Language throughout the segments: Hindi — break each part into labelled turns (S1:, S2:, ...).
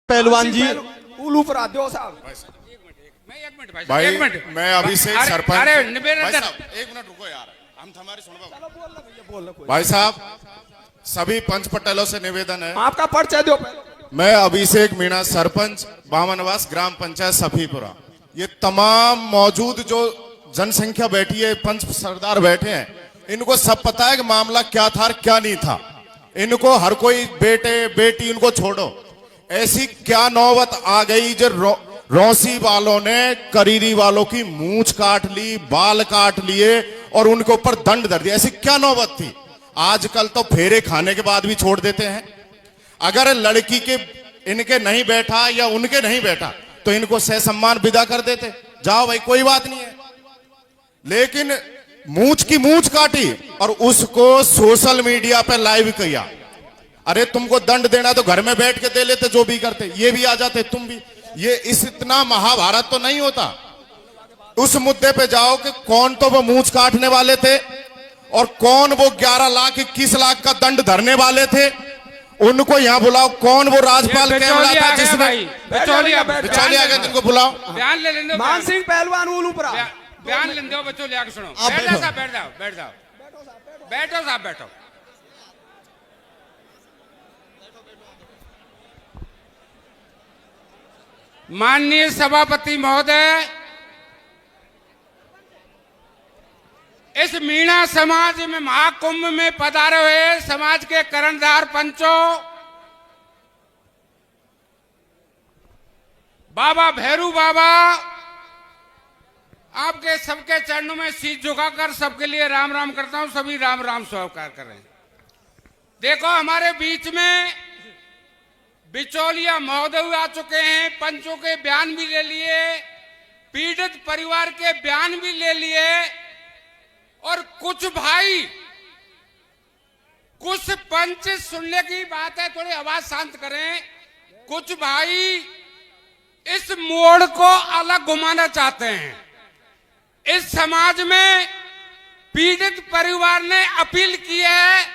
S1: पहलवान जी
S2: उलू पर आते हो साहब।
S3: भाई मैं अभी से सरपंच।
S4: अरे
S3: भाई साहब एक मिनट रुको यार, हम तुम्हारी सुनो। भाई साहब सभी पंच पटेलों से निवेदन है,
S2: आपका परिचय दो पहले।
S3: मैं अभिषेक मीणा सरपंच बामनवास ग्राम पंचायत सफीपुरा। ये तमाम मौजूद जो जनसंख्या बैठी है, पंच सरदार बैठे हैं, इनको सब पता है कि मामला क्या था और क्या नहीं था। इनको हर कोई बेटे बेटी इनको छोड़ो, ऐसी क्या नौबत आ गई जो रौसी वालों ने करीरी वालों की मूंछ काट ली, बाल काट लिए और उनके ऊपर दंड दर दिया। ऐसी क्या नौबत थी? आजकल तो फेरे खाने के बाद भी छोड़ देते हैं। अगर लड़की के इनके नहीं बैठा या उनके नहीं बैठा तो इनको सह सम्मान विदा कर देते, जाओ भाई कोई बात नहीं है। लेकिन मूंछ की मूंछ काटी और उसको सोशल मीडिया पे लाइव किया। अरे तुमको दंड देना तो घर में बैठ के दे लेते, जो भी करते, ये भी आ जाते, तुम भी। ये इतना महाभारत तो नहीं होता। उस मुद्दे पे जाओ कि कौन तो वो मूंछ काटने वाले थे और कौन वो 11 लाख 21 लाख का दंड धरने वाले थे। उनको यहाँ बुलाओ। कौन वो राजपाल कैमरा था जिसने बिचौलिया गया, जिनको बुलाओ।
S4: बयान ले लेंगे।
S2: मान सिंह पहलवान उलू पर
S4: बयान ले दो बच्चों, ले आके सुनो। बैठ जाओ साहब, बैठ जाओ, बैठ जाओ, बैठो साहब, बैठो। माननीय सभापति महोदय, इस मीणा समाज में महाकुंभ में पधारे हुए समाज के कर्णधार पंचों, बाबा भैरू बाबा, आपके सबके चरणों में शीश झुकाकर सबके लिए राम राम करता हूं। सभी राम राम स्वीकार कर रहे हैं। देखो हमारे बीच में बिचौलिया महोदय आ चुके हैं, पंचों के बयान भी ले लिए, पीड़ित परिवार के बयान भी ले लिए और कुछ भाई, कुछ पंच, सुनने की बात है, थोड़ी आवाज शांत करें। कुछ भाई इस मोड़ को अलग घुमाना चाहते हैं। इस समाज में पीड़ित परिवार ने अपील की है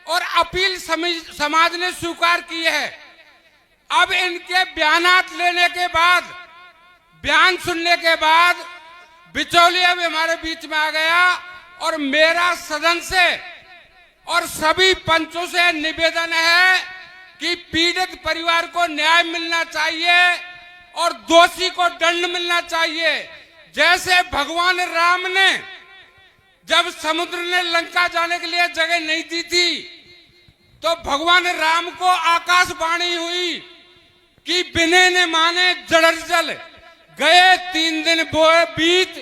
S4: और अपील समाज ने स्वीकार की है। अब इनके बयानात लेने के बाद, बयान सुनने के बाद बिचौलिया भी हमारे बीच में आ गया और मेरा सदन से और सभी पंचों से निवेदन है कि पीड़ित परिवार को न्याय मिलना चाहिए और दोषी को दंड मिलना चाहिए। जैसे भगवान राम ने जब समुद्र ने लंका जाने के लिए जगह नहीं दी थी तो भगवान राम को आकाशवाणी हुई कि बिने ने माने जड़ जल गए 3 दिन बीत,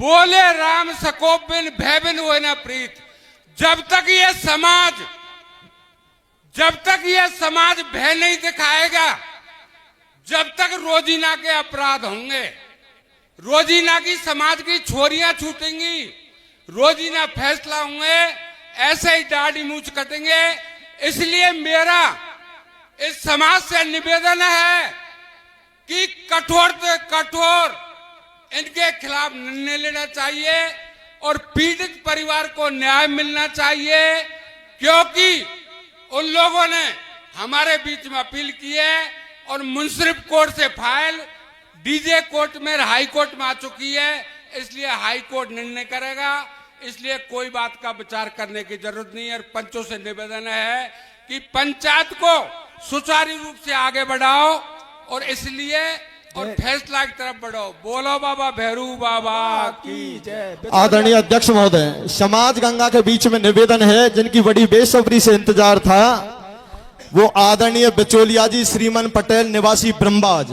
S4: बोले राम सकोप बिन भय बिन हुए न प्रीत। जब तक ये समाज भय नहीं दिखाएगा, जब तक रोजीना के अपराध होंगे, रोजीना की समाज की छोरियां छूटेंगी, रोजीना फैसला होंगे, ऐसे ही दाढ़ी मूंछ कटेंगे। इसलिए मेरा इस समाज से निवेदन है कि कठोर से कठोर इनके खिलाफ निर्णय लेना चाहिए और पीड़ित परिवार को न्याय मिलना चाहिए, क्योंकि उन लोगों ने हमारे बीच में अपील की है और मुंसिफ कोर्ट से फाइल डीजे कोर्ट में, हाई कोर्ट में आ चुकी है। इसलिए हाई कोर्ट निर्णय करेगा, इसलिए कोई बात का विचार करने की जरूरत नहीं है। और पंचों से निवेदन है कि पंचायत को सुचारू रूप से आगे बढ़ाओ और इसलिए और फैसला की तरफ बढ़ो। बोलो बाबा भैरू बाबा की जय।
S1: आदरणीय अध्यक्ष महोदय, समाज गंगा के बीच में निवेदन है, जिनकी बड़ी बेसब्री से इंतजार था, वो आदरणीय बिचौलिया जी श्रीमन पटेल निवासी ब्रह्मबाज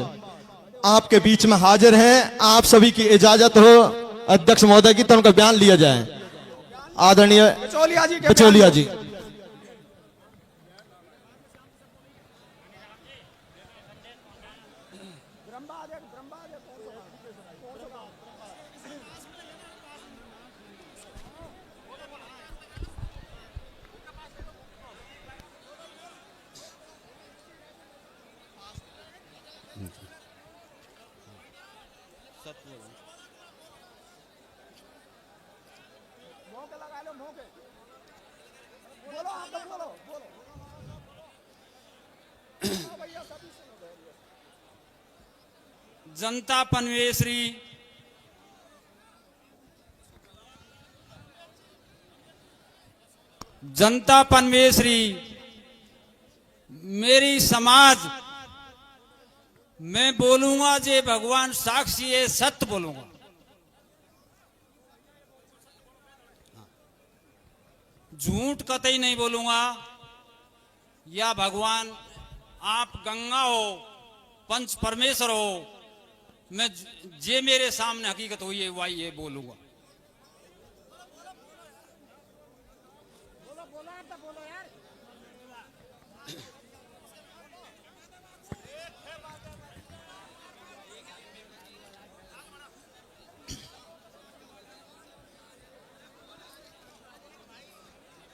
S1: आपके बीच में हाजिर हैं। आप सभी की इजाजत हो अध्यक्ष महोदय की, तो उनका बयान लिया जाए। आदरणीय बिचौलिया जी।
S5: जनता पनवेश्वरी जनता पनवेश्वरी मेरी समाज मैं बोलूंगा जे भगवान साक्षी है, सत्य बोलूंगा। झूठ कतई नहीं बोलूंगा। या भगवान आप गंगा हो, पंच परमेश्वर हो, मैं जे मेरे सामने हकीकत हुई है वही ये बोलूंगा।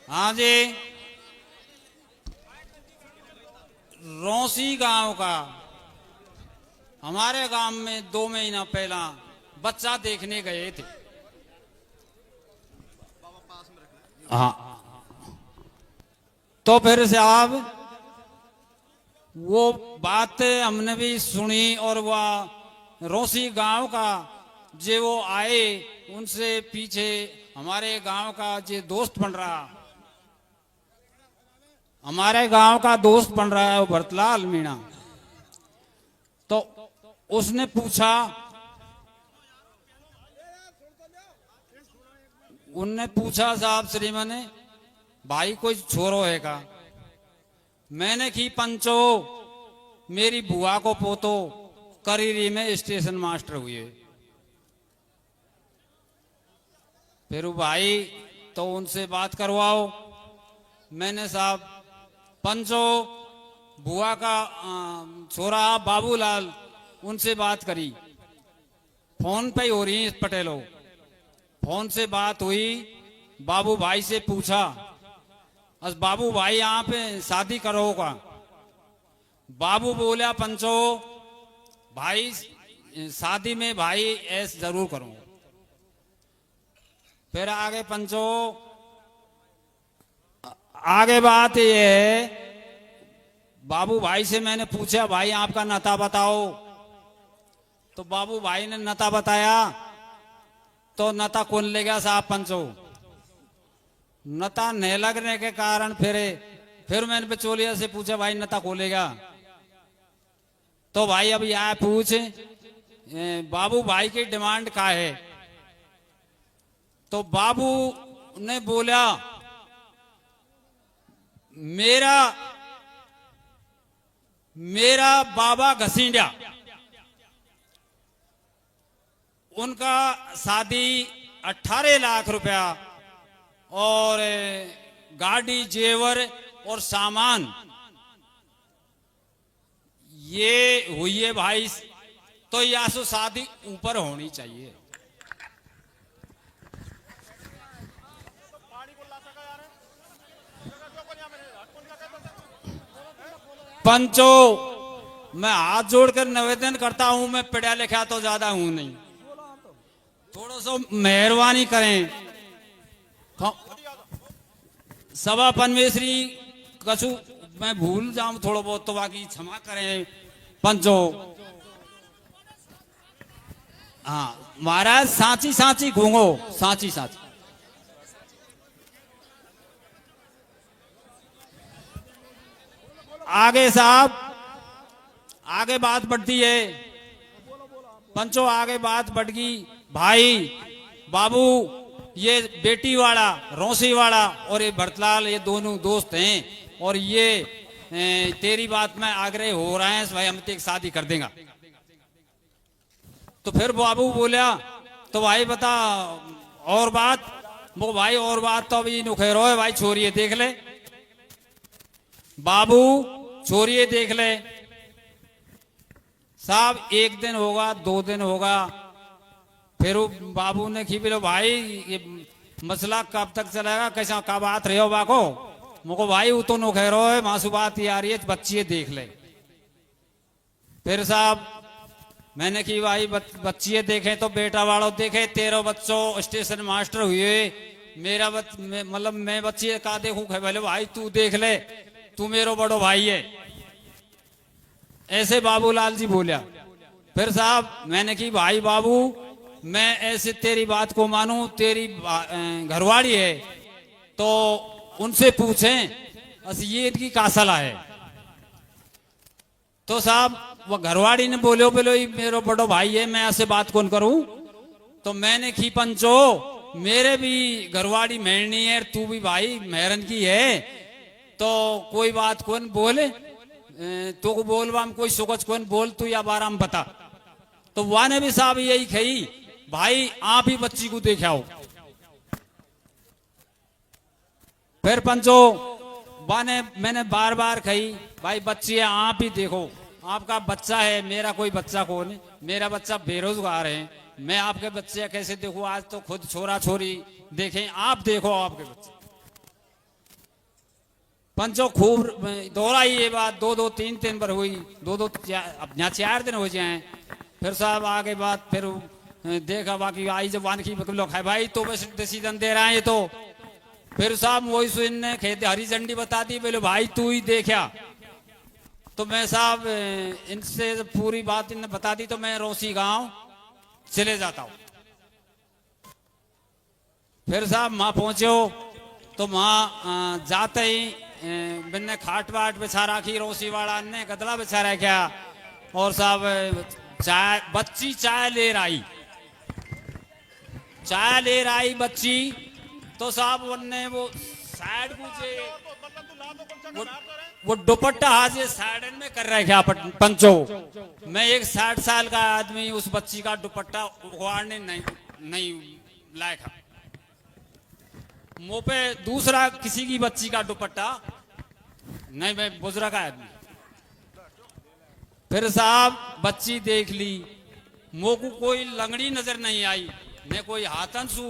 S5: हाँ जी, रौसी गांव का हमारे गांव में 2 महीना पहला बच्चा देखने गए थे। हाँ, तो फिर से आप वो बात हमने भी सुनी और वह रौसी गांव का जो वो आए उनसे पीछे हमारे गांव का जो दोस्त बन रहा, हमारे गांव का दोस्त बन रहा है वो भरतलाल मीणा। तो उसने पूछा, उनने पूछा साहब श्रीमान ने भाई कोई छोरो है का? मैंने की पंचो मेरी बुआ को पोतो करीरी में स्टेशन मास्टर हुए। फिर भाई तो उनसे बात करवाओ। मैंने साहब पंचो बुआ का छोरा बाबूलाल उनसे बात करी, फोन पे ही हो रही है पटेलो। फोन से बात हुई, बाबू भाई से पूछा, अस बाबू भाई यहाँ पे शादी करोगा? बाबू बोला पंचो भाई शादी में भाई ऐस जरूर करूंगा। फिर आगे पंचो आगे बात ये है, बाबू भाई से मैंने पूछा भाई आपका नाता बताओ। तो बाबू भाई ने नाता बताया। तो नाता कौन ले गया साहब पंचो? नाता नहीं लगने के कारण फिर मैंने बिचौलिया से पूछा भाई नाता कौन लेगा? तो भाई अब यह पूछ बाबू भाई की डिमांड क्या है? तो बाबू ने बोला मेरा बाबा घसींडा, उनका शादी 18 लाख रुपया और गाड़ी जेवर और सामान ये हुई है भाई। तो या सो शादी ऊपर होनी चाहिए। पंचो मैं हाथ जोड़कर निवेदन करता हूं, मैं पढ़ा लिखा तो ज्यादा हूं नहीं, थोड़ा सा मेहरबानी करें। सभा पनवेश्वरी कछु मैं भूल जाऊं थोड़ा बहुत तो बाकी क्षमा करें पंचो। हाँ महाराज, सांची सांची घूंगो, सांची सांची। आगे साहब आगे बात बढ़ती है पंचो, आगे बात बढ़ गई। भाई बाबू ये बेटी वाला रौसी वाला और ये भरतलाल ये दोनों दोस्त हैं और ये तेरी बात में आग्रह हो रहा है भाई हम तेरी शादी कर देगा। तो फिर बाबू बोला तो भाई बता और बात? वो भाई और बात तो अभी नुखेरो है भाई, छोरिए देख ले बाबू, छोरिए देख ले साहब। 1 दिन होगा 2 दिन होगा, फिर बाबू ने की बोलो भाई ये मसला कब तक चलेगा, कैसा का बात रहे हो बाको? मुझको भाई वो तो नुखेरो है, मासू बात ये आ रही है, बच्चिए देख ले। फिर साहब मैंने की भाई बच्चिए देखे तो बेटा वालों देखे, 13 बच्चों स्टेशन मास्टर हुए, मेरा मतलब मैं बच्चिए का देखूं? बोले भाई तू देख ले, तू मेरो बड़ो भाई है। ऐसे बाबूलाल जी बोलिया। फिर साहब मैंने की भाई बाबू मैं ऐसे तेरी बात को मानूं, तेरी घरवाड़ी है तो उनसे पूछें अस ये इनकी का सलाह है। तो साहब वो घरवाड़ी ने बोलो बोलो मेरो बड़ो भाई है, मैं ऐसे बात कौन करूं। तो मैंने की पंचो मेरे भी घरवाड़ी मेहरनी है, तू भी भाई मेहरन की है, तो कोई बात कौन बोले तो को बोलवा कोई सुकच कौन बोल तू या बाराम बता। तो वह ने भी साहब यही कही भाई आप ही बच्ची को देखाओ। फिर पंचो वाने मैंने बार बार कही भाई बच्ची है आप ही देखो, आपका बच्चा है, मेरा कोई बच्चा कौन है, मेरा बच्चा बेरोजगार है, मैं आपके बच्चे कैसे देखूं। आज तो खुद छोरा छोरी देखें, आप देखो आपके बच्चे। पंचो खूब दोहराई ये बात, दो तीन दिन पर हुई, अब यहाँ 4 दिन हो जाए। फिर साहब आगे बात फिर देखा बाकी आई जब वान की लोग है भाई तो बस डिसीजन दे रहा है ये तो। फिर साहब वही सुन ने खेत हरी झंडी बता दी, बोले भाई तू ही देखा। तो मैं साहब इनसे पूरी बात इनने बता दी, तो मैं रोसी गांव चले जाता हूँ। फिर साहब वहां पहुंचे तो वहां जाते ही मैंने खाट वाट बिछा रखी, रोसी वाला ने गदला बिछा रखा और साहब चाय बच्ची चाय ले रही बच्ची। तो साहब उनने वो साइड को वो दुपट्टा हाजे साइड में कर रहे क्या पंचो। मैं एक 60 साल का आदमी उस बच्ची का दुपट्टा उखाड़ने नहीं लायक। मुंह पे दूसरा किसी की बच्ची का दुपट्टा नहीं, मैं बुजुर्ग आदमी। फिर साहब बच्ची देख ली, मुंह को कोई लंगड़ी नजर नहीं आई, न कोई हाथन सु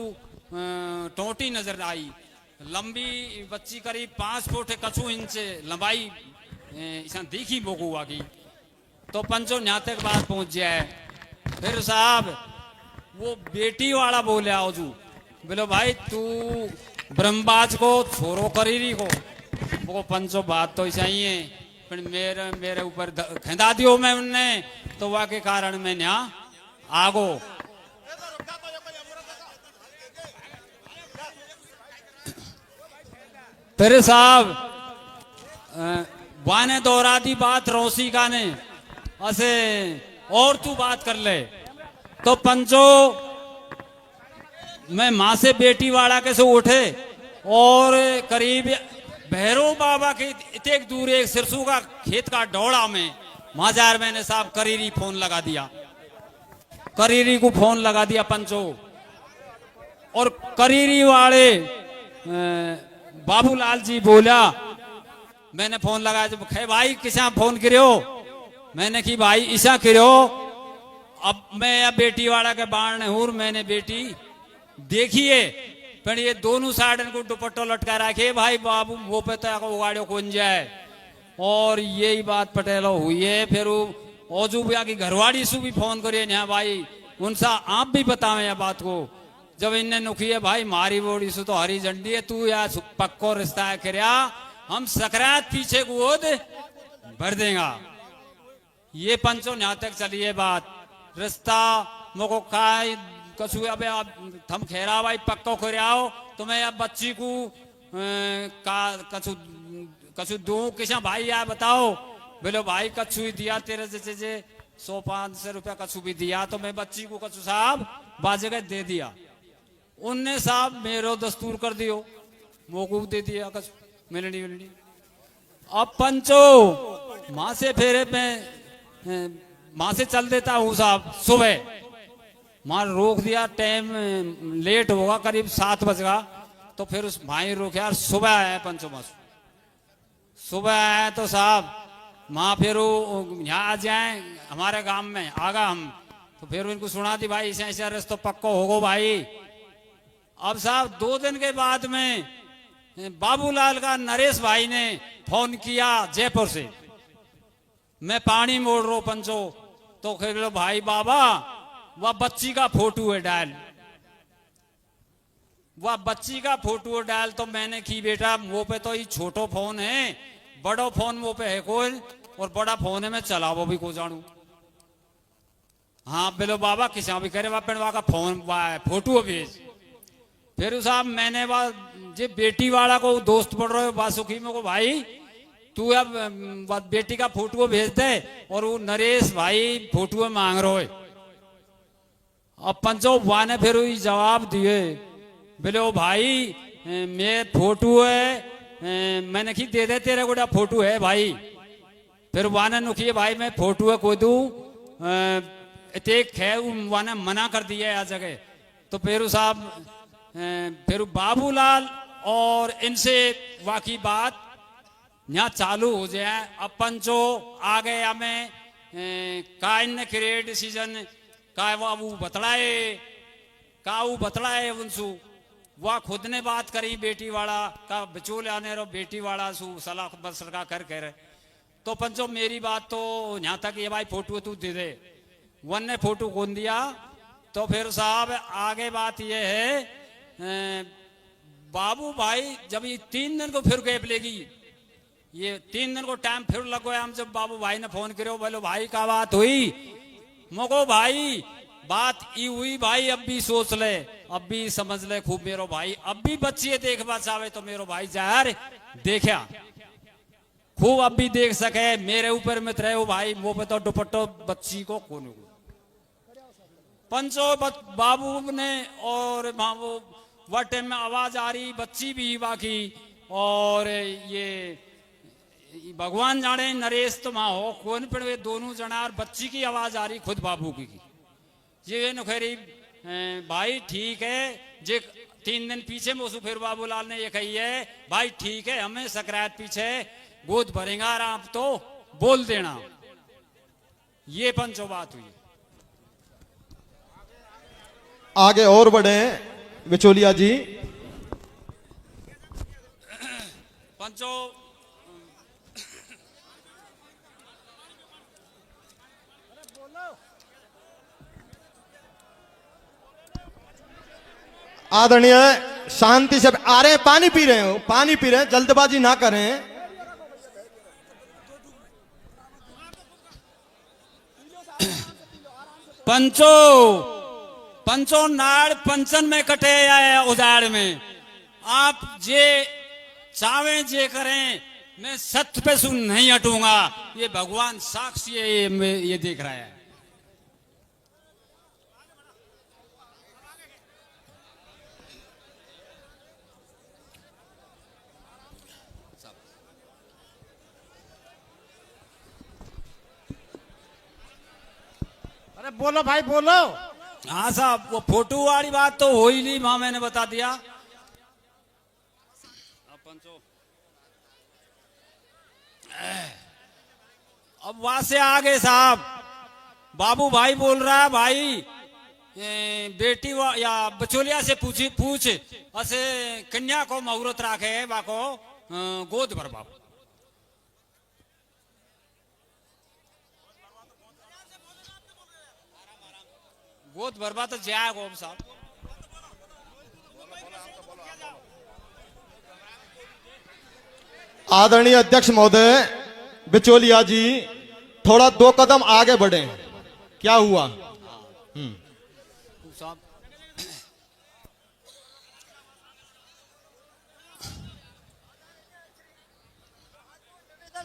S5: टोटी नजर आई। लंबी बच्ची करीब 5 फुट कछु इंच लंबाई ऐसा देखी बोकुआ की। तो पंचो यहाँ तक बात पहुंच जाए। फिर साहब वो बेटी वाला बोले आजू, बोलो भाई तू ब्रह्मबाज को छोरो करीरी को। वो पंचो बात तो ऐसा ही है, फिर मेरे ऊपर खेदा दियो मैं उनने, तो वह के कारण मैं यहाँ आगो। फिर साहब वाने दोहरा दी बात रोसी का ने असे और तू बात कर ले। तो पंचो मैं माँ से बेटी वाला कैसे उठे और करीब भैरव बाबा के इतने दूर एक सिरसू का खेत का डोड़ा में माजार मैंने साहब करीरी फोन लगा दिया, करीरी को फोन लगा दिया पंचो। और करीरी वाले बाबूलाल जी बोला, मैंने फोन लगाया जब खे भाई किसा फोन करो, मैंने की भाई ईसा करो। अब मैं अब बेटी वाला के बाण हूँ, मैंने बेटी देखिए पर ये दोनों साइड को दुपट्टो लटका रखे भाई बाबू वो पे तो उगाड़ो कौन जाए। और यही बात पटेलो हुई है। फिर ओजू भैया की घरवाड़ी से भी फोन करिए यहाँ भाई उनसा आप भी बतावे यह बात को। जब इनने नुखी है भाई मारी बोड़ी से तो हरी झंडी है, तू या पक्को रिश्ता है करया, हम सकरात पीछे को भर देगा। ये पंचो यहाँ तक चली है बात। रिश्ता मोको काय कछु अब थम खेरा भाई पक्को खरियाओ तो मैं अब बच्ची को कछु दूं किसा भाई यार बताओ। बोलो भाई कछु ही दिया तेरे जैसे 100-500 रुपया कछु भी दिया। तो मैं बच्ची को कछु साहब बाजे दे दिया। उनने साहब मेरो दस्तूर कर दियो, मोकू दे दिया कछु मिलनी। अब पंचो माँ से फेरे मैं माँ से चल देता हूँ साहब सुबह। माँ रोक दिया, टाइम लेट होगा करीब 7 बजेगा। तो फिर उस भाई रोक यार सुबह आया पंचो माँ सुबह आया तो साहब माँ फिर यहाँ आ जाए हमारे गांव में आगा हम। तो फिर उनको सुना दी भाई ऐसा ऐसा रस्तो पक्को होगो भाई। अब साहब 2 दिन के बाद में बाबूलाल का नरेश भाई ने फोन किया जयपुर से, मैं पानी मोड़ रो पंचो। तो कह भाई बाबा वह बच्ची का फोटो है डाल, वह बच्ची का फोटो है डाल। तो मैंने की बेटा वो पे तो ये छोटो फोन है, बड़ो फोन वो पे है कोई और बड़ा फोन है मैं चलावो भी को जानू। हाँ बोलो बाबा किसा भी करे वहाँ का फोटो भेज। फिर साहब मैंने जे बेटी वाला को दोस्त पढ़ रहे हो बासुखी में को भाई तू अब बेटी का फोटो भेज दे और वो नरेश भाई फोटो मांग रहे हो। अब पंचो बुआ ने फिर वही जवाब दिए बोले ओ भाई मैं फोटो है मैंने की दे दे तेरे को फोटो है भाई। फिर बुआ ने नुखिए भाई मैं फोटो है को दू एक है बुआ ने मना कर दिया आ जगह। तो फिर साहब फिर बाबूलाल और इनसे वाकई बात यहाँ चालू हो जाए। अब पंचो आ गए हमें का इन क्रिएट डिसीजन का वो बतलाए उनसु वह खुद ने बात करी बेटी वाला का बिचोल आने रो बेटी वाला सु सलाह बसर का कर रहे। तो पंचो मेरी बात तो यहाँ तक ये भाई फोटो तू दे दे वन ने फोटो खोल दिया। तो फिर साहब आगे बात ये है बाबू भाई जब ये 3 दिन को फिर गैप लेगी ये 3 दिन को टाइम फिर लगो हम जब बाबू भाई ने फोन करो बोलो भाई का बात हुई मको भाई बात ई हुई भाई अब भी सोच ले अब भी समझ ले खूब मेरो भाई अब भी बच्ची देखवा चाहे तो मेरो भाई जार देखा खूब अब भी देख सके मेरे ऊपर मत रहे हो भाई मुंह पे तो दुपट्टो बच्ची को कौन पंचो बाबू ने और वह टाइम में आवाज आ रही बच्ची भी बाकी और ये भगवान जाने नरेश तो माँ हो कौन पर वे दोनों जना और बच्ची की आवाज आ रही खुद बाबू की ये नखरी भाई ठीक है जे 3 दिन पीछे मोसू फिर बाबूलाल ने ये कही है भाई ठीक है हमें सकरात पीछे गोद भरेगा आप तो बोल देना। ये पंचो बात हुई।
S1: आगे और बढ़े बिचौलिया जी।
S5: पंचो
S1: आदरणीय शांति से आ रहे हैं पानी पी रहे हो पानी पी रहे हैं जल्दबाजी ना करें।
S5: पंचो पंचो नाड़ पंचन में कटे आए उजाड़ में आप जे चावे जे करें मैं सत्य पे सुन नहीं हटूंगा ये भगवान साक्षी है ये देख रहा है।
S6: अरे बोलो भाई बोलो।
S5: हाँ साहब वो फोटो वाली बात तो हो ही नहीं वहां मैंने बता दिया। अब वहां से आगे साहब बाबू भाई बोल रहा है भाई बेटी या बचोलिया से पूछ असे कन्या को मुहूर्त राखे बाको गोद भर बाबू गोद भरवा तो जाएगा साहब।
S1: आदरणीय अध्यक्ष महोदय बिचौलिया जी थोड़ा 2 कदम आगे बढ़े क्या हुआ।
S5: साहब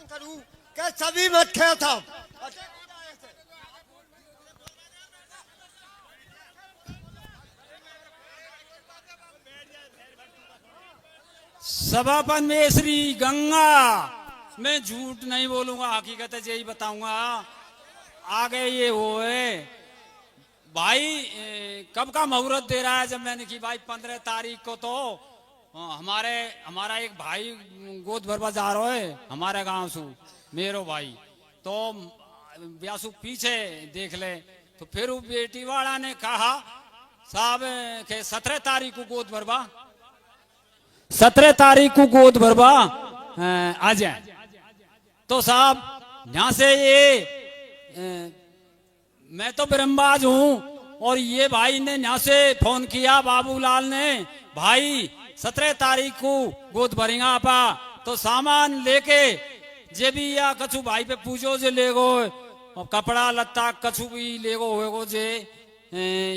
S6: करूं क्या सभी मत खेल था
S5: सभापन में श्री गंगा मैं झूठ नहीं बोलूंगा हकीकत है यही बताऊंगा। आगे ये होए भाई कब का मुहूर्त दे रहा है जब मैंने की भाई 15 तारीख को तो हमारा एक भाई गोद भरवा जा रहा है हमारे गांव से मेरो भाई तो ब्यासु पीछे देख ले। तो फिर वो बेटी वाला ने कहा साहब के 17 तारीख को गोद भरवा 17 तारीख को गोद भरवा आ जाए। तो साहब यहाँ से ये मैं तो ब्रह्मबाज हूं और ये भाई ने यहाँ से फोन किया बाबूलाल ने भाई 17 तारीख को गोद भरेगा आपा तो सामान लेके जे भी या कछु भाई पे पूछो जे ले गो और कपड़ा लत्ता कछु भी लेगो होएगो जे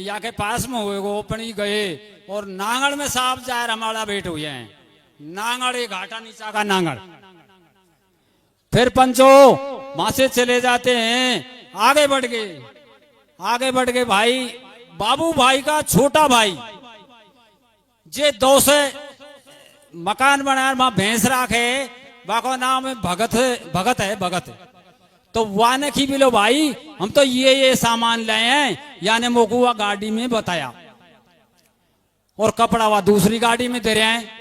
S5: या के पास में होएगो पणी गए और नांगड़ में साहब जायर हमारा भेंट हुए हैं। नांगड़ एक घाटा नीचा का नांगड़। फिर पंचो वहां से चले जाते हैं, आगे बढ़ गए भाई। बाबू भाई का छोटा भाई जे 2 से मकान बनाया, वहां भैंस राखे, वाको नाम है भगत। तो वाने की बिलो भाई हम तो ये सामान लाए हैं, यानी मोकुआ गाड़ी में बताया और कपड़ा वह दूसरी गाड़ी में दे रहे हैं।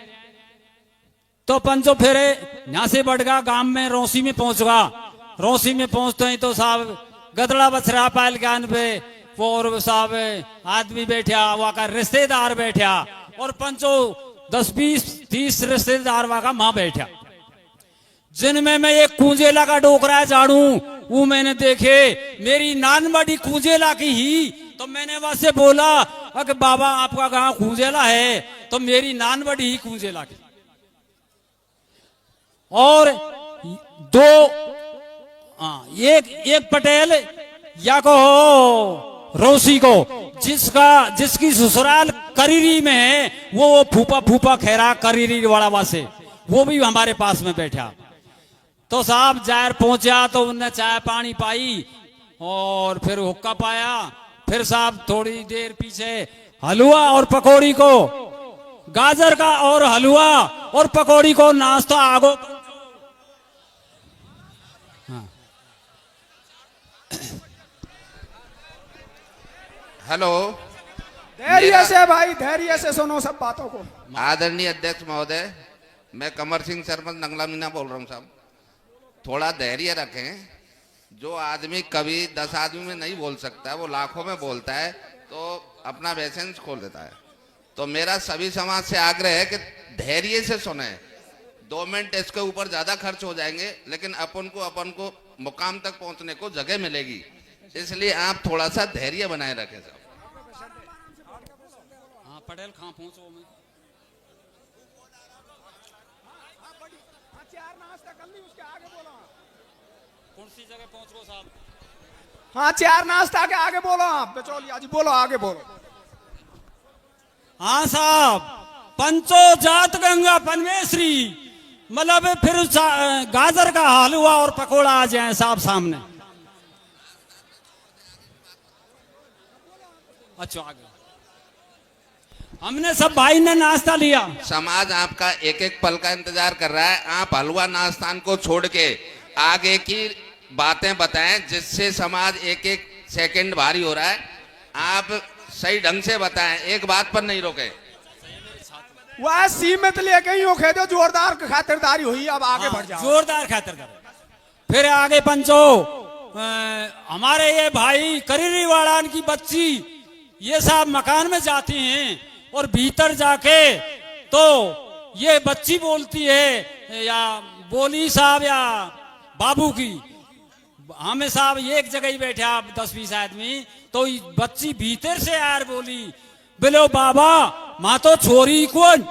S5: तो पंचो फिर यहां से बढ़ गया, गांव में रोसी में पहुंच गया। रोसी में पहुंचते ही तो साहब गदड़ा बछड़ा पायल ज्ञान पे और साहब आदमी बैठा, वहां का रिश्तेदार बैठा और पंचो 10 20 30 रिश्तेदार वहां का मां बैठा, जिनमें मैं एक कुंजेला का डोकरा झाड़ू वो मैंने देखे। मेरी नान बड़ी कुंजेला की ही, तो मैंने वहां से बोला अगर बाबा आपका गांव कुंजेला है, तो मेरी नान बड़ी ही कुंजेला की। और एक पटेल या को रोसी को जिसकी ससुराल करीरी में है, वो फूफा खैरा करीरी वाला वासे, वो भी हमारे पास में बैठा। तो साहब जायर पहुंचा तो उनने चाय पानी पाई और फिर हुक्का पाया। फिर साहब थोड़ी देर पीछे हलवा और पकौड़ी को, गाजर का और हलवा और पकौड़ी को नाश्ता आगो।
S7: हेलो,
S2: धैर्य से भाई, धैर्य से सुनो सब बातों को।
S7: आदरणीय अध्यक्ष महोदय, मैं कमर सिंह सरपंच नंगला मीना बोल रहा हूँ साहब। थोड़ा धैर्य रखें। जो आदमी कभी 10 आदमी में नहीं बोल सकता, वो लाखों में बोलता है, तो अपना बेसेंस खोल देता है। तो मेरा सभी समाज से आग्रह है कि धैर्य से सुने। 2 मिनट इसके ऊपर ज्यादा खर्च हो जाएंगे, लेकिन अपन को मुकाम तक पहुंचने को जगह मिलेगी, इसलिए आप थोड़ा सा धैर्य बनाए रखें साहब।
S5: हाँ पटेल कहाँ पहुंचो मैं? कौन सी जगह पहुंच गो साहब?
S2: हाँ 4 नाश्ता के आगे बोलो आप, बिचौलिया जी बोलो, आगे बोलो।
S5: हाँ साहब, पंचो जात गंगा पनवेश्वरी, मतलब फिर गाजर का हलवा और पकोड़ा आ जाए साहब सामने। अच्छा आगे हमने सब भाई ने नाश्ता लिया।
S7: समाज आपका एक एक पल का इंतजार कर रहा है। आप हलवा नाश्तान को छोड़ के आगे की बातें बताएं, जिससे समाज एक एक सेकंड भारी हो रहा है। आप सही ढंग से बताएं, एक बात पर नहीं रोके।
S2: वह सीमित लेके ही होके दो, जोरदार खातिरदारी हुई, अब आगे बढ़ जाओ।
S5: जोरदार खातिरदारी। फिर आगे पंचो हमारे ये भाई करीरी वाड़ान की बच्ची ये साहब मकान में जाती हैं और भीतर जाके तो ये बच्ची बोलती है या बोली साहब या बाबू की, हमें साहब एक जगह ही बैठे आप 10-20 आदमी, तो बच्ची भीतर से यार बोली, बोलो बाबा माँ तो छोरी कौन?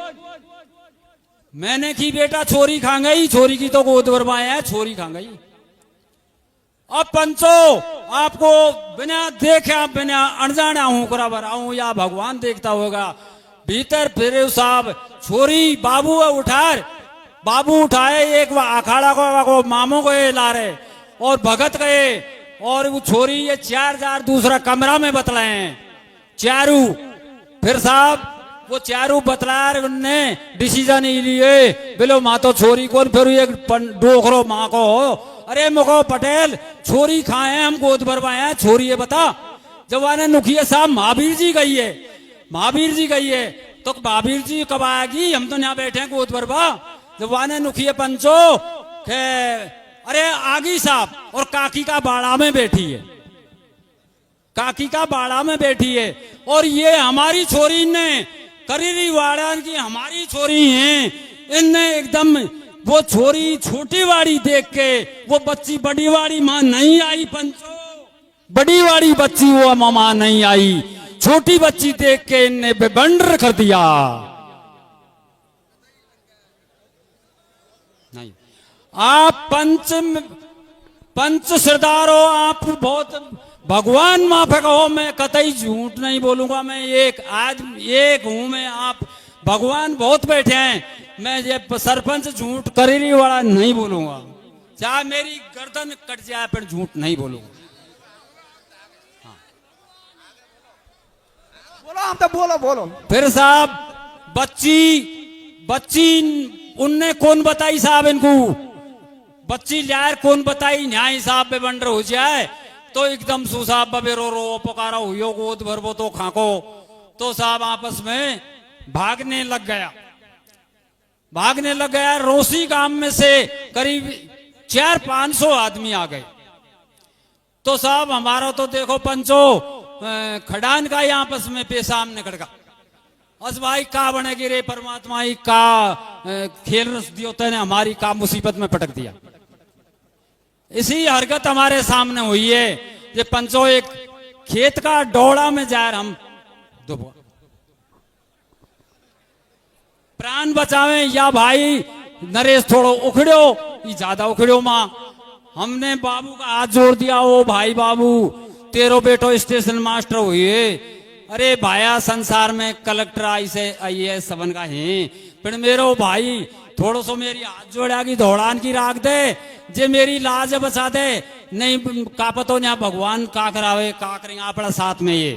S5: मैंने की बेटा छोरी खा गई, छोरी की तो गोद भरवाए है, छोरी खा गई। अब पंचो आपको बिना देखे बिना अनजाना हूं कराबर आऊं या भगवान देखता होगा, भीतर फिर साहब छोरी बाबू उठाए एक अखाड़ा को मामों को ला रहे और भगत गए और वो छोरी ये 4 दूसरा कमरा में बतलाए हैं चारू। फिर साहब वो चारू बतला रहे, उनने डिसीजन ही लिए, बोलो माँ तो छोरी कौन? फिर एक डोखरो माँ को, अरे मुको पटेल छोरी खाए हम गोद भरवाए हैं, छोरी ये बता। जवाने नुखिया साहब महावीर जी गई है, तो महावीर जी कब आएगी? हम तो यहाँ बैठे हैं गोद भरवा। जवाने नुखिया पंचो अरे आगी साहब, और काकी का बाड़ा में बैठी है, और ये हमारी छोरी ने करीरी वाड़ा की हमारी छोरी हैं, इनने एकदम वो छोरी छोटी वाड़ी देख के वो बच्ची बड़ी वाड़ी मां नहीं आई पंचो, बड़ी वाड़ी बच्ची वो मां नहीं आई, छोटी बच्ची देख के इनने बेबंडर कर दिया। नहीं आप पंच पंच सरदारो आप बहुत भगवान माफे कहो, मैं कतई झूठ नहीं बोलूंगा। मैं एक हूं मैं, आप भगवान बहुत बैठे हैं। मैं ये सरपंच झूठ करेरी वाला नहीं बोलूंगा, चाहे मेरी गर्दन कट जाए पर झूठ नहीं बोलूंगा।
S2: बोलो हम तो बोलो।
S5: फिर साहब बच्ची उनने कौन बताई साहब इनको? बच्ची लायर कौन बताई? न्याय साहब पे बंडर हो जाए तो एकदम सु साहब बबेरो रो पुकारा हुई गोद भर वो तो खाको, तो साहब आपस में भागने लग गया। रोसी गांव में से करीब 400-500 आदमी आ गए। तो साहब हमारा तो देखो पंचो खड़ान का ही आपस में पेशाब निकल गया। अस भाई का बनेगी रे परमात्मा ही का खेल रस दियो तेने हमारी का मुसीबत में पटक दिया। इसी हरकत हमारे सामने हुई है। ये पंचो एक खेत का डोड़ा में जा हम प्राण बचावे या भाई नरेश थोड़ो उखड़ो, ये ज्यादा उखड़ो मां। हमने बाबू का हाथ जोड़ दिया, ओ भाई बाबू तेरो बेटो स्टेशन मास्टर हुई है। अरे भाया संसार में कलेक्टर आई सबन का है, फिर मेरो भाई थोड़ो सो मेरी हाथ जोड़ा की दौड़ान की राख दे, जे मेरी लाज बचा दे। नहीं का पतो यहाँ भगवान का करावे का करेंगे अपना साथ में। ये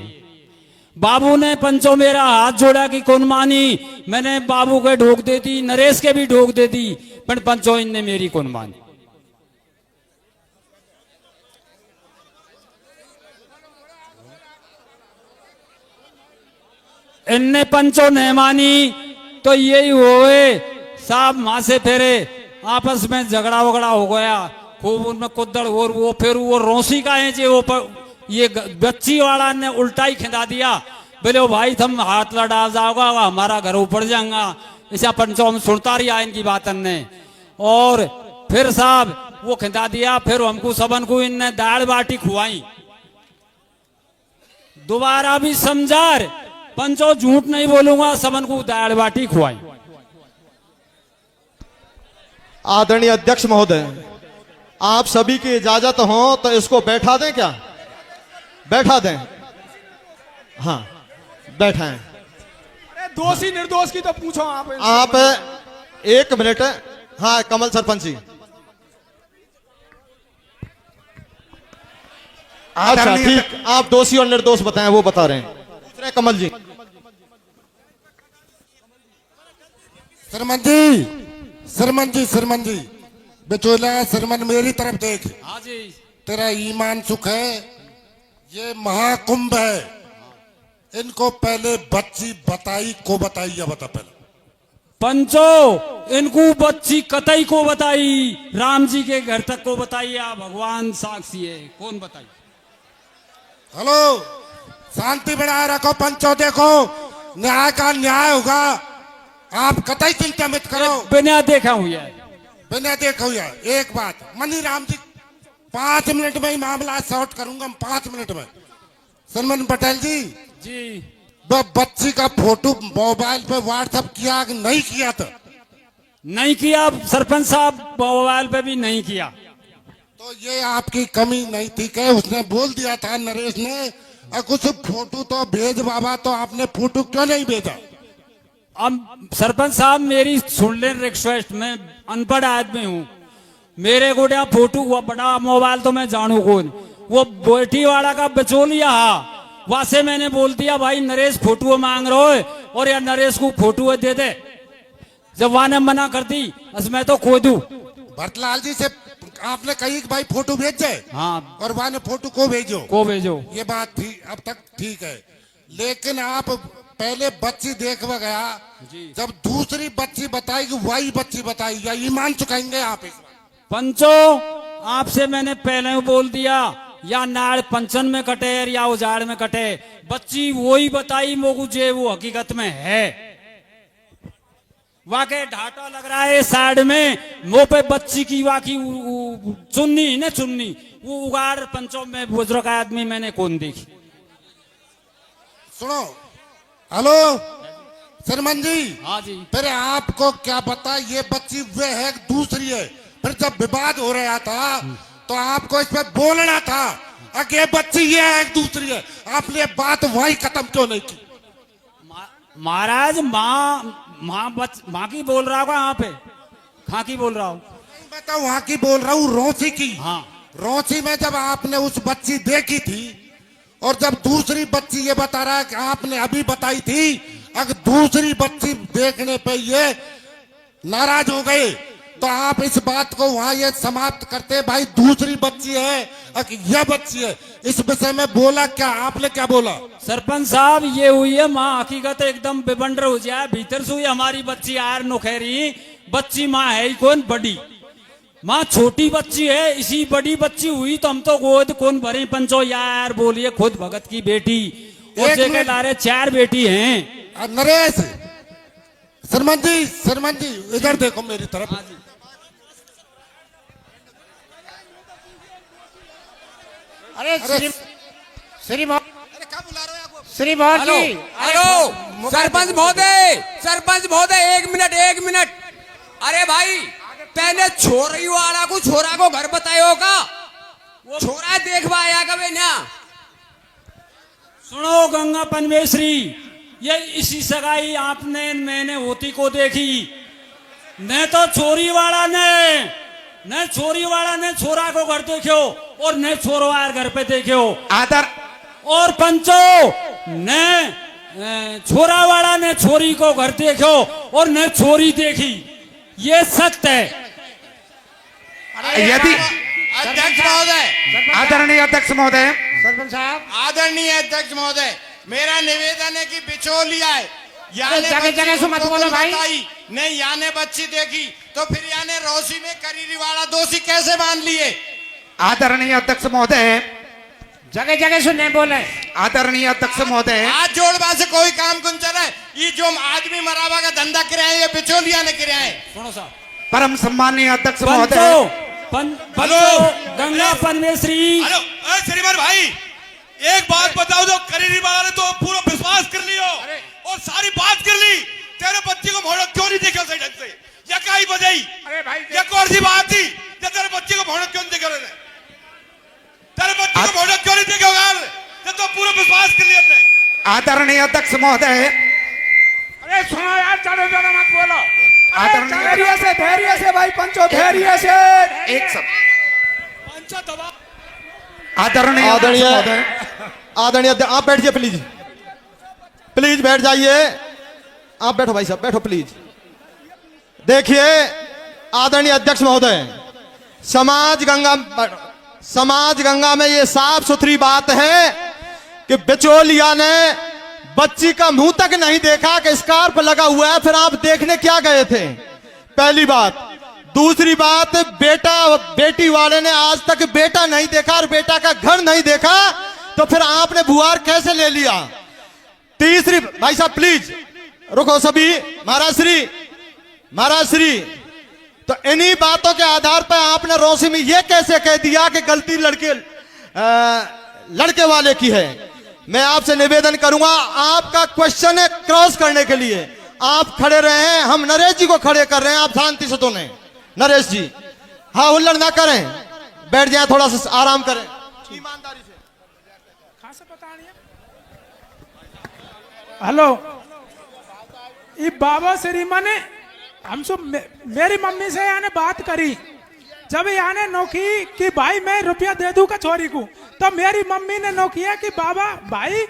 S5: बाबू ने पंचो मेरा हाथ जोड़ा की कौन मानी, मैंने बाबू के ढोक दे दी, नरेश के भी ढोक दे दी, पर पंचो इनने मेरी कौन मानी। इनने पंचो नहीं मानी तो यही हुए साहब वहां से फेरे आपस में झगड़ा वगड़ा हो गया खूब, उनमें कुद्दड़ और वो फिर वो रोसी का है जे वो ये बच्ची वाला ने उल्टा ही खिंदा दिया। बोले ओ भाई तुम हाथ लड़ा जाओगा हमारा घर ऊपर जाएगा। ऐसा पंचो हम सुनता रही इनकी बात ने, और फिर साहब वो खिंदा दिया। फिर हमको सबन को इनने दाल बाटी खुआई। दोबारा भी समझार पंचो झूठ नहीं बोलूंगा, सबन को दाल बाटी खुआई।
S1: आदरणीय अध्यक्ष महोदय, आप सभी की इजाजत हो तो इसको बैठा दें क्या? बैठा दें? हाँ बैठाएं।
S2: अरे दोषी निर्दोष की तो पूछो
S1: आप 1 मिनट। हाँ कमल सरपंच जी। अच्छा ठीक, आप दोषी और निर्दोष बताएं, वो बता रहे हैं। दूसरे कमल जी।
S6: सरमन जी बेचोला सरमन मेरी तरफ देख।
S5: हाँ जी।
S6: तेरा ईमान सुख है, ये महाकुंभ है। इनको पहले बच्ची बताई को बताई या बता पहले?
S5: पंचो इनको बच्ची कतई को बताई, राम जी के घर तक को बताई या भगवान साक्षी है, कौन बताई?
S6: हेलो शांति बनाए रखो पंचो, देखो न्याय का न्याय होगा, आप कतई चिंता मत करो।
S5: बिना देखा हुआ है,
S6: बिना देखा हुआ है। एक बात मनी राम जी 5 मिनट में ही मामला सॉर्ट करूंगा, 5 मिनट में। सरमन पटेल जी बच्ची का फोटो मोबाइल पे व्हाट्सएप किया कि नहीं किया? था
S5: नहीं किया सरपंच साहब, मोबाइल पे भी नहीं किया।
S6: तो ये आपकी कमी नहीं थी क्या? उसने बोल दिया था नरेश ने कुछ फोटो तो भेज बाबा, तो आपने फोटो क्यों नहीं भेजा?
S5: अब सरपंच साहब मेरी सुन ले रिक्वेस्ट, मैं अनपढ़ आदमी हूँ, मेरे को क्या फोटो हुआ बड़ा मोबाइल तो मैं जानू कौन, वो बेटी वाला का बचोलिया वहां से मैंने बोल दिया भाई नरेश फोटो मांग रहा है और यार नरेश को फोटो दे दे। जब वहां ने मना कर दी मैं तो खो दू।
S6: भरतलाल जी से आपने कही कि भाई फोटो भेज जाए,
S5: हाँ,
S6: और वहां ने फोटो को भेजो, ये बात थी, अब तक ठीक है। लेकिन आप पहले बच्ची देखवा गया, जब दूसरी बच्ची बताएगी वही बच्ची बताई, या ईमान चुकाएंगे आप? इस
S5: पंचो आपसे मैंने पहले बोल दिया, या नाड़ पंचन में कटे या उजाड़ में कटे, बच्ची वही बताई मोगू जे वो हकीकत में है। वाकई ढाटा लग रहा है साइड में, मुंह पे बच्ची की वाकई चुन्नी न चुन्नी वो उगाड़ पंचों में बुजुर्ग आदमी मैंने कौन देखी।
S6: सुनो, हेलो सरमन जी।
S5: हाँ जी।
S6: फिर आपको क्या पता ये बच्ची वे है दूसरी है? फिर जब विवाद हो रहा था तो आपको इस पे बोलना था। अगर ये बच्ची ये है एक दूसरी है, आपने बात वही खत्म क्यों नहीं की?
S5: महाराज माँ की बोल रहा होगा यहाँ पे, खां की बोल रहा हूँ।
S6: मैं तो वहां की बोल रहा हूँ, रोसी की।
S5: हाँ।
S6: रोसी में जब आपने उस बच्ची देखी थी और जब दूसरी बच्ची ये बता रहा है कि आपने अभी बताई थी, अगर दूसरी बच्ची देखने पे ये नाराज हो गए तो आप इस बात को वहां ये समाप्त करते, भाई दूसरी बच्ची है अगर यह बच्ची है। इस विषय में बोला क्या आपने, क्या बोला?
S5: सरपंच साहब ये हुई है माँ हकीकत एकदम बेबंडर हो जाए भीतर से हुई हमारी बच्ची यार नौखैरी बच्ची माँ है ही कौन बड़ी माँ छोटी बच्ची है इसी बड़ी बच्ची हुई तो हम तो गोद कौन भरे पंचो यार बोलिए खुद भगत की बेटी और जगह लारे 4 बेटी हैं।
S6: नरेश शर्मन जी इधर देखो मेरी तरफ।
S8: अरे श्रीमान जी,
S4: हेलो सरपंच महोदय 1 मिनट। अरे भाई तेने छोरी वाला को छोरा को घर बतायो का वो छोरा देखवा आया कभी ना।
S5: सुनो गंगा पनवेश्वरी ये इसी सगाई आपने मैंने होती को देखी न तो छोरी वाला ने छोरा को घर देखो और न छोरवार घर पे देखो
S4: आदर
S5: और पंचो ने छोरा वाला ने छोरी को घर देखो और न छोरी देखी ये सत्य है।
S8: यदि
S9: अध्यक्ष महोदय,
S8: आदरणीय अध्यक्ष महोदय,
S9: सरपंच साहब, आदरणीय अध्यक्ष महोदय, मेरा निवेदन है कि बिचौलिया है
S8: जगह से मत बोलो भाई।
S9: नहीं याने बच्ची देखी तो फिर याने रोशी में करीरी वाला दोषी कैसे मान लिए?
S8: आदरणीय अध्यक्ष महोदय, जगह से नहीं बोले। आदरणीय अध्यक्ष महोदय,
S9: आज जोड़वा से कोई काम कौन चले? ये जो आदमी मरावा का धंधा किया है ये बिचौलिया ने किया है।
S5: सुनो साहब
S8: परम सम्मानीय अध्यक्ष महोदय,
S5: हेलो गंगा पनवेश्वरी।
S10: हेलो श्रीमान भाई एक बात बताओ, जो करीरी वाला ने तो पूरा विश्वास कर लियो और सारी बात कर ली, तेरे बच्चे को भोड़ा क्यों नहीं देखा सही ढंग से? या काई बजाई? अरे भाई ये कौन सी बात थी? या तेरे बच्चे को भोड़ा क्यों नहीं देखा? तेरे बच्चे को भोड़ा क्यों नहीं देखा यार? ये तो पूरा विश्वास कर लिया थे।
S8: आदरणीय अध्यक्ष महोदय,
S2: अरे सुनो यार, चलो मत बोलो।
S8: आदरणीय
S2: धैर्य से भाई पंचो, धैर्य से
S8: एक सब
S10: पंचा दबा।
S8: आदरणीय
S1: आदरणीय आप बैठ जाइए प्लीज बैठ जाइए। आप बैठो भाई साहब, बैठो प्लीज। देखिए आदरणीय अध्यक्ष महोदय, समाज गंगा में ये साफ सुथरी बात है कि बिचौलिया ने बच्ची का मुंह तक नहीं देखा कि स्कार्फ लगा हुआ है, फिर आप देखने क्या गए थे? पहली बात। दूसरी बात, बेटी वाले ने आज तक बेटा नहीं देखा और बेटा का घर नहीं देखा, तो फिर आपने बुआर कैसे ले लिया? तीसरी, भाई साहब प्लीज रुको सभी। महाराज श्री, तो इन्हीं बातों के आधार पर आपने रोशी में यह कैसे कह दिया कि गलती लड़के वाले की है? मैं आपसे निवेदन करूंगा, आपका क्वेश्चन है क्रॉस करने के लिए आप खड़े रहे हैं, हम नरेश जी को खड़े कर रहे हैं, आप शांति से तो नहीं। नरेश जी हाँ हुल्लड़ ना करें, बैठ जाए, थोड़ा सा आराम करें ईमानदारी से।
S2: हेलो ये बाबा श्रीमा ने हमसे मेरी मम्मी से यानी बात करी, जब यानी नौकी कि भाई मैं रुपया दे दूंगा छोरी को, तो मेरी मम्मी ने नौकिया कि बाबा भाई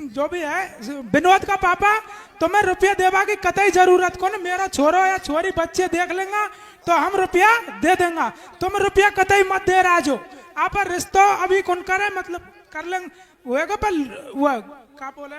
S2: जो भी है विनोद का पापा, तो मैं रुपया देवा की कतई जरूरत को ना, मेरा छोरो या छोरी बच्चे देख लेंगे तो हम रुपया दे देंगे, तुम रुपया कतई मत दे रहा जो आप रिश्तो अभी कौन करे, मतलब कर लेंगे वो पर वो क्या बोले,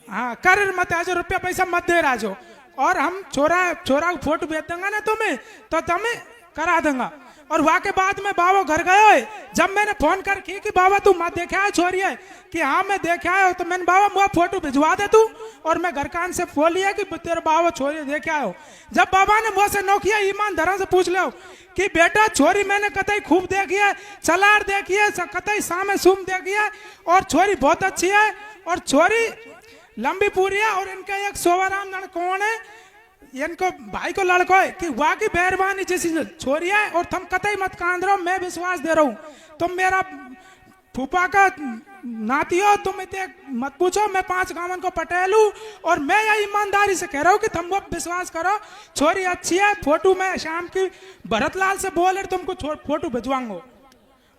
S2: हाँ कर मत आज रुपया पैसा मत दे रहा जो, और हम छोरा को फोटो भेज देंगे ना तुम्हें, तो तुम्हें करा देंगे। और वहाँ के बाद में बाबा घर गए, जब मैंने फोन कर की कि बाबा तू मत देखा है छोरी है, कि हाँ मैं देखा है, तो मैंने बाबा मुझे फोटो भिजवा दे तू, और मैं घर कान से फोन लिया कि तेरे बाबा छोरी देखा हो। जब बाबा ने मुझसे नौकिया ईमानदार से पूछ लो कि बेटा छोरी मैंने कतई खूब देखी है, चलार देखी है, कतई सामे सुम देखी है, और छोरी बहुत अच्छी है, और छोरी लंबी पूरी है, और इनका एक सोवाराम कौन है इनको भाई को लड़को है कि वाह की मेहरबानी जैसी छोरी है और तुम कतई मत कांद रहो, मैं विश्वास दे रहा हूँ। तुम मेरा फूफा का नाती हो, तुम इतने मत पूछो। मैं 5 गांवन को पटेल हूँ और मैं यह ईमानदारी से कह रहा हूँ कि तुम वो विश्वास करो, छोरी अच्छी है। फोटो मैं शाम की भरतलाल से बोले तुमको फोटो भिजवाऊंगा।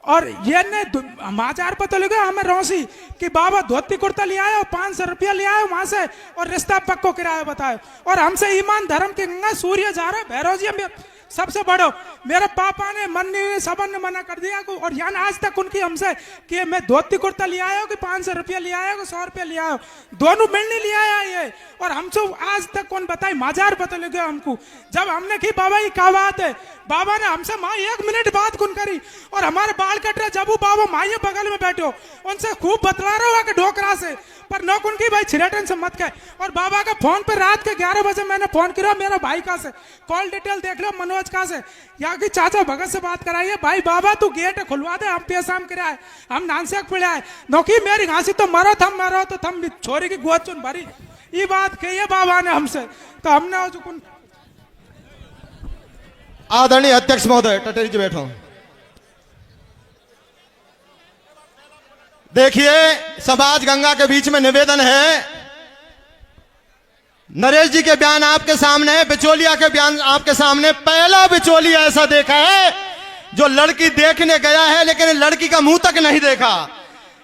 S2: और ये ने समाचार पता लगे हमें रोसी कि बाबा धोती कुर्ता ले आए, 500 रुपया ले आए वहां से और रिश्ता पक्को किराया बताए। और हमसे ईमान धर्म के गंगा सूर्य जा रहे भैरव जी सबसे बड़ो। मेरे पापा ने सबन ने मना कर दिया को, और यहाँ आज तक उनकी हमसे कि मैं धोती कुर्ता ले आया कि 500 रुपया ले आया कि 100 रुपया ले आया, दोनों मिलने ले आया ये। और हमसे आज तक कौन बताए माजार पता लगे हमको। जब हमने की बाबा ये क्या बात है, बाबा ने हमसे माँ 1 मिनट बात कौन करी और हमारे बाल कट रहे। जब वो बाबा माइये बगल में बैठो उनसे खूब बतला रहा हुआ कि ढोकरा से, पर न उनकी भाई छिरेटन से मत कहे। और बाबा का फोन पे रात के 11 बजे मैंने फोन किया, मेरा भाई का से कॉल डिटेल देख लो, मनोज का से, यहाँ की चाचा भगत से बात कराइए। भाई बाबा तू गेट खुलवा दे, हम पेशाम कराया है, हम नानसेक पिड़ा है नौकी मेरी घासी तो मरो तो थम छोरी की गोद चुन भरी। ये बात कही है बाबा ने हमसे, तो हमने
S1: आदरणीय अध्यक्ष महोदय टटेरी जी बैठो। देखिए समाज गंगा के बीच में निवेदन है, नरेश जी के बयान आपके सामने है, बिचौलिया के बयान आपके सामने। पहला बिचौलिया ऐसा देखा है जो लड़की देखने गया है लेकिन लड़की का मुंह तक नहीं देखा।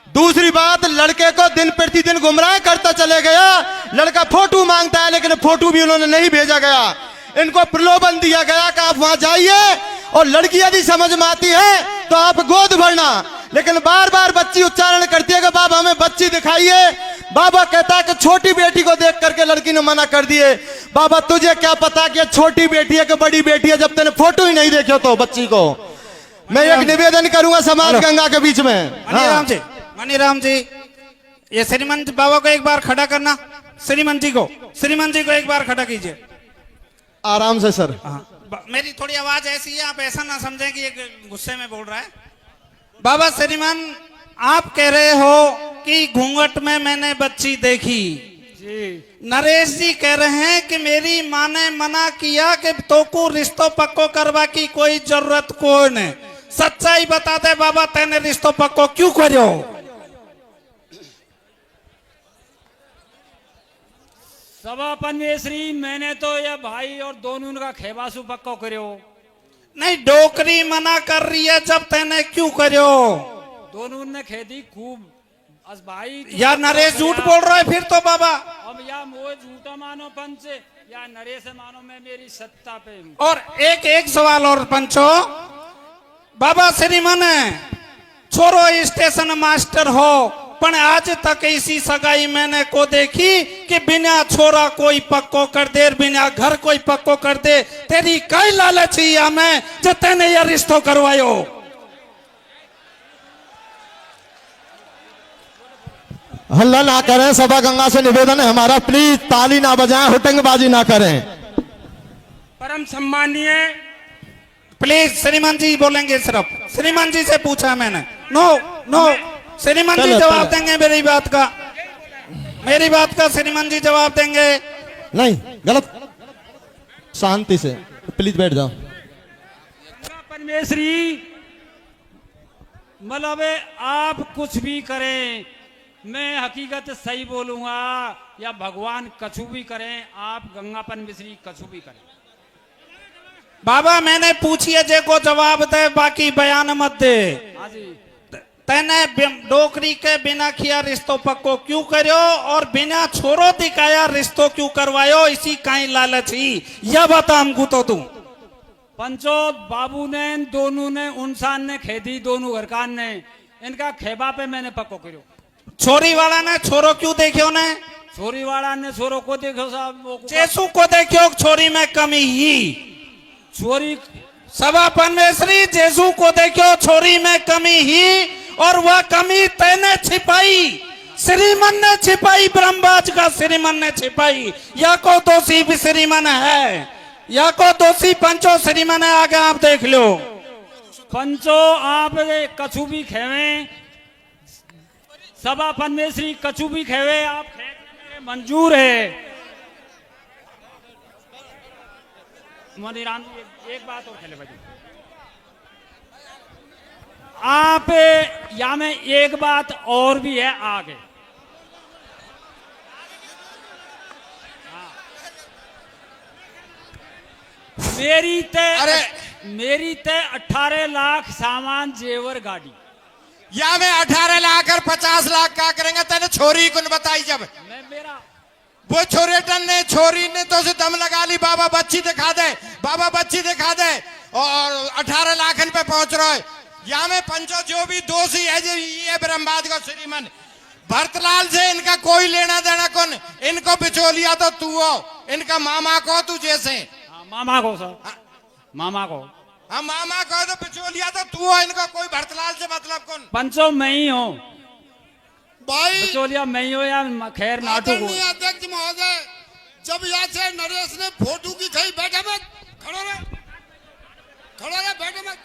S1: दूसरी बात, लड़के को दिन प्रतिदिन गुमराह करता चले गया। लड़का फोटो मांगता है लेकिन फोटो भी उन्होंने नहीं भेजा गया। इनको प्रलोभन दिया गया कि आप वहां जाइए और लड़की यदि समझ में आती है तो आप गोद भरना, लेकिन बार बार बच्ची उच्चारण करती है कि बाबा हमें बच्ची दिखाइए। बाबा कहता है कि छोटी बेटी को देख करके लड़की ने मना कर दिए। बाबा तुझे क्या पता कि छोटी बेटी है कि बड़ी बेटी है, जब तेने फोटो ही नहीं देखे तो बच्ची को। मैं एक निवेदन करूंगा समाज गंगा के बीच में।
S8: मनीराम जी, ये श्रीमंत बाबा को एक बार खड़ा करना, श्रीमंत जी को एक बार खड़ा कीजिए।
S1: आराम से सर।
S8: मेरी थोड़ी आवाज ऐसी है, आप ऐसा ना समझें कि ये गुस्से में बोल रहा है। बाबा श्रीमान, आप कह रहे हो कि घूंघट में मैंने बच्ची देखी जी। नरेश जी कह रहे हैं कि मेरी माँ ने मना किया कि तो को रिश्तों पक्को करवा की कोई जरूरत कोई नहीं। सच्चाई बताते बाबा, तेने रिश्तों पक्को क्यों करो?
S5: सभापन में श्री मैंने तो यह भाई और दोनों का खेबासु पक्को करो।
S8: नहीं, डोकरी मना कर रही है, जब तेने क्यों करो?
S5: दोनों ने खेती खूब अस भाई
S8: यार नरेश झूठ बोल रहा है फिर तो बाबा।
S5: अब या मोह झूठा मानो पंच या नरेश मानो, मैं मेरी सत्ता पे हूँ।
S8: और एक सवाल और पंचो, बाबा श्रीमान छोरो स्टेशन मास्टर हो, पण आज तक इसी सगाई मैंने को देखी कि बिना छोरा कोई पक्को कर दे, बिना घर कोई पक्को कर दे। तेरी कई लालच ही हमें जो तेने यह रिश्तो करवायो।
S1: हल्ला ना करें, सभा गंगा से निवेदन है हमारा, प्लीज ताली ना बजाएं, हुटंगबाजी ना करें।
S2: परम सम्मानीय
S8: प्लीज श्रीमान जी बोलेंगे, सिर्फ श्रीमान जी से पूछा मैंने। नो श्रीमान जी जवाब देंगे मेरी बात का श्रीमान जी जवाब देंगे।
S1: नहीं गलत, शांति से प्लीज बैठ जाओ।
S5: परमेश्वरी मतलब आप कुछ भी करें, मैं हकीकत सही बोलूंगा या भगवान कछु भी करें, आप गंगापन मिश्री कछु भी करें।
S8: बाबा मैंने पूछिए जे को जवाब दे, बाकी बयान मत दे।
S5: हाँ जी।
S8: तेने डोकरी के बिना किया रिश्तों पक्को क्यों करो और बिना छोरो दिखाया रिश्तों क्यों करवायो? इसी काई लालच ही, यह बता हमको तो तू।
S5: पंचो बाबू ने दोनों ने उनसान ने खेती दोनों घरकान ने इनका खेबा पे मैंने पक्को करो।
S8: छोरी वाला ने छोरो क्यों देखो ने?
S5: छोरी वाला ने छोरो को देखो साहब,
S8: जेसु को देखो छोरी में कमी ही।
S5: छोरी
S8: सभापन में श्री जेसु को देखो छोरी में कमी ही, और वह कमी तेने छिपाई, श्रीमन ने छिपाई, ब्रह्मबाज का श्रीमन ने छिपाई। या को दोषी भी श्रीमन है, या को दोषी पंचो श्रीमन है। आगे आप देख लो
S5: पंचो, आप कछु भी खेवे, सभापन में श्री कछु भी खेवे, आप मंजूर है। मनीराम जी एक बात और खेले भाई आप या में एक बात और भी है आगे मेरी तय 18 लाख सामान जेवर गाड़ी
S9: या में 18 लाख और 50 लाख क्या करेंगे तेने छोरी को बताई जब
S5: मैं मेरा
S9: वो छोरी ने तो उसे दम लगा ली बाबा बच्ची दिखा दे और 18 लाख पे पहुंच रहा है या में पंचो जो भी दोषी है जो ये ब्रह्माद का श्रीमन भरतलाल से इनका कोई लेना देना कौन इनको बिचौलिया तो तू हो इनका मामा को तू जैसे
S5: मामा को सर मामा को
S9: हाँ मामा को तो बिचौलिया तो तू हो इनको कोई भरतलाल से मतलब कौन
S5: पंचो मैं ही हूँ
S6: भाई
S5: बिचौलिया मैं ही हो या खैर नाटू को
S6: आदरणीय अध्यक्ष महोदय, जब यहाँ से नरेश ने फोटो की खाई बैठा मत खड़ो रे बैठो मत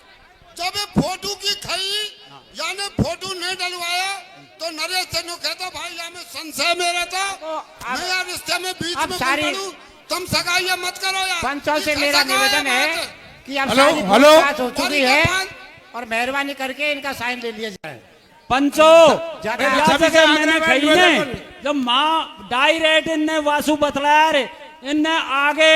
S6: जब ये फोटो की खाई यानी फोटो नहीं डलवाया तो नरेश से नो कहता भाई यहाँ में संशय मेरा था मैं यार रिश्ते में बीच में पड़ूं तुम सगाई मत करो यार।
S11: पंचों से मेरा निवेदन है कि अब
S6: हेलो,
S11: सारी
S6: हेलो।
S11: बात हो चुकी है और मेहरबानी करके इनका साइन ले लिया जाए।
S5: पंचो
S11: ज्यादा
S5: मैंने कही ने जब माँ डायरेक्ट इनने वासु बतलाया रे इनने आगे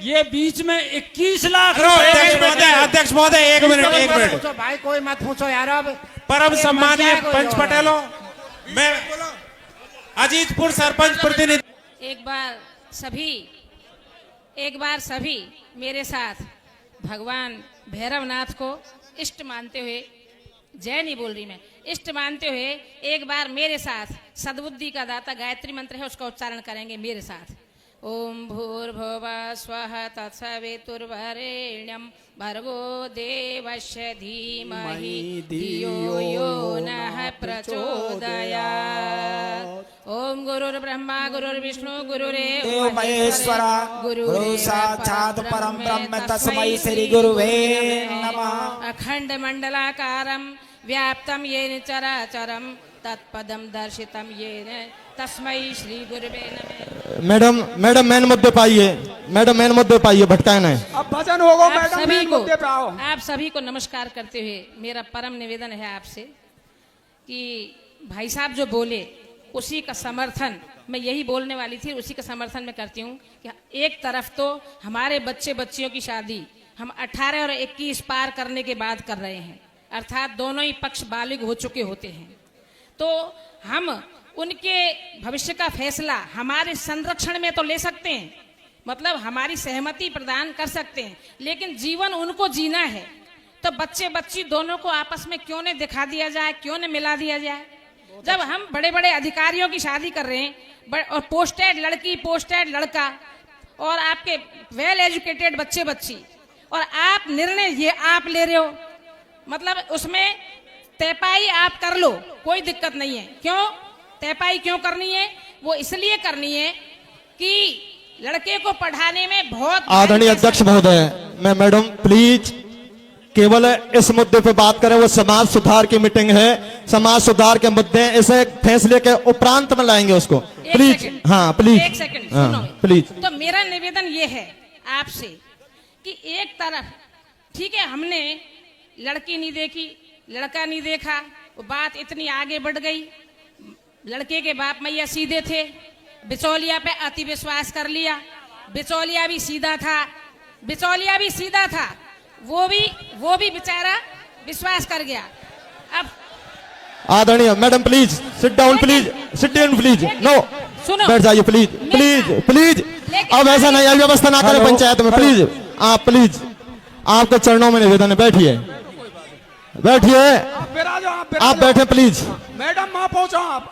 S5: ये बीच में 21 लाख
S9: अध्यक्ष महोदय एक मिनट
S11: पूछो भाई कोई मत पूछो यार अब
S9: परम सम्मानीय पंच पटेलो मैं अजीतपुर सरपंच प्रतिनिधि
S12: एक बार सभी मेरे साथ भगवान भैरवनाथ को इष्ट मानते हुए जय नहीं बोल रही मैं इष्ट मानते हुए एक बार मेरे साथ सद्बुद्धि का दाता गायत्री मंत्र है उसका उच्चारण करेंगे मेरे साथ। ओम भूर्भुवः स्वः तत्सवितुर्वरेण्यं भर्गो देवस्य धीमहि धियो यो नः प्रचोदयात्। ओम गुरुर्ब्रह्मा गुरुर्विष्णु गुरुरेव महेश्वरा गुरु साक्षात् परं ब्रह्म तस्मै श्री गुरुवे नमः। अखंड मंडलाकारं व्याप्तं येन चराचरं तत्पदं दर्शितं येन तस्मै श्री गुरुवे नमः।
S1: मैडम मेन मुद्दे पाइए भटकाए नहीं।
S2: अब भजन होगा
S12: आप
S2: मैडम
S12: सभी
S2: मेन
S12: को
S2: मुद्दे पे आओ।
S12: आप सभी को नमस्कार करते हुए मेरा परम निवेदन है आपसे कि भाई साहब जो बोले उसी का समर्थन मैं यही बोलने वाली थी उसी का समर्थन मैं करती हूँ कि एक तरफ तो हमारे बच्चे बच्चियों की शादी हम 18 और 21 पार करने के बाद कर रहे हैं अर्थात दोनों ही पक्ष बालिग हो चुके होते हैं तो हम उनके भविष्य का फैसला हमारे संरक्षण में तो ले सकते हैं मतलब हमारी सहमति प्रदान कर सकते हैं लेकिन जीवन उनको जीना है तो बच्चे बच्ची दोनों को आपस में क्यों नहीं दिखा दिया जाए क्यों नहीं मिला दिया जाए जब हम बड़े बड़े अधिकारियों की शादी कर रहे हैं और पोस्टेड लड़की पोस्टेड लड़का और आपके वेल एजुकेटेड बच्चे बच्ची और आप निर्णय ये आप ले रहे हो मतलब उसमें तयपाई आप कर लो कोई दिक्कत नहीं है क्यों तयपाई क्यों करनी है वो इसलिए करनी है कि लड़के को पढ़ाने में बहुत
S1: आदरणीय अध्यक्ष महोदय मैं मैडम प्लीज केवल इस मुद्दे पे बात करें वो समाज सुधार की मीटिंग है समाज सुधार के मुद्दे इसे फैसले के उपरांत में लाएंगे उसको प्लीज हाँ प्लीज
S12: एक सेकंड
S1: हाँ,
S12: सुनो
S1: प्लीज
S12: तो मेरा निवेदन ये है आपसे कि एक तरफ ठीक है हमने लड़की नहीं देखी लड़का नहीं देखा वो बात इतनी आगे बढ़ गई लड़के के बाप मैया सीधे थे बिचौलिया पे अति विश्वास कर लिया बिचौलिया भी सीधा था वो भी बेचारा विश्वास कर गया अब
S1: आदरणीय madam please sit down please no
S12: सुनो
S1: बैठ जाइए प्लीज अब ऐसा नहीं व्यवस्था ना करें पंचायत में प्लीज आपके चरणों में निवेदन है बैठिए
S2: आप
S1: आप बैठे प्लीज
S2: मैडम वहां पहुंचो आप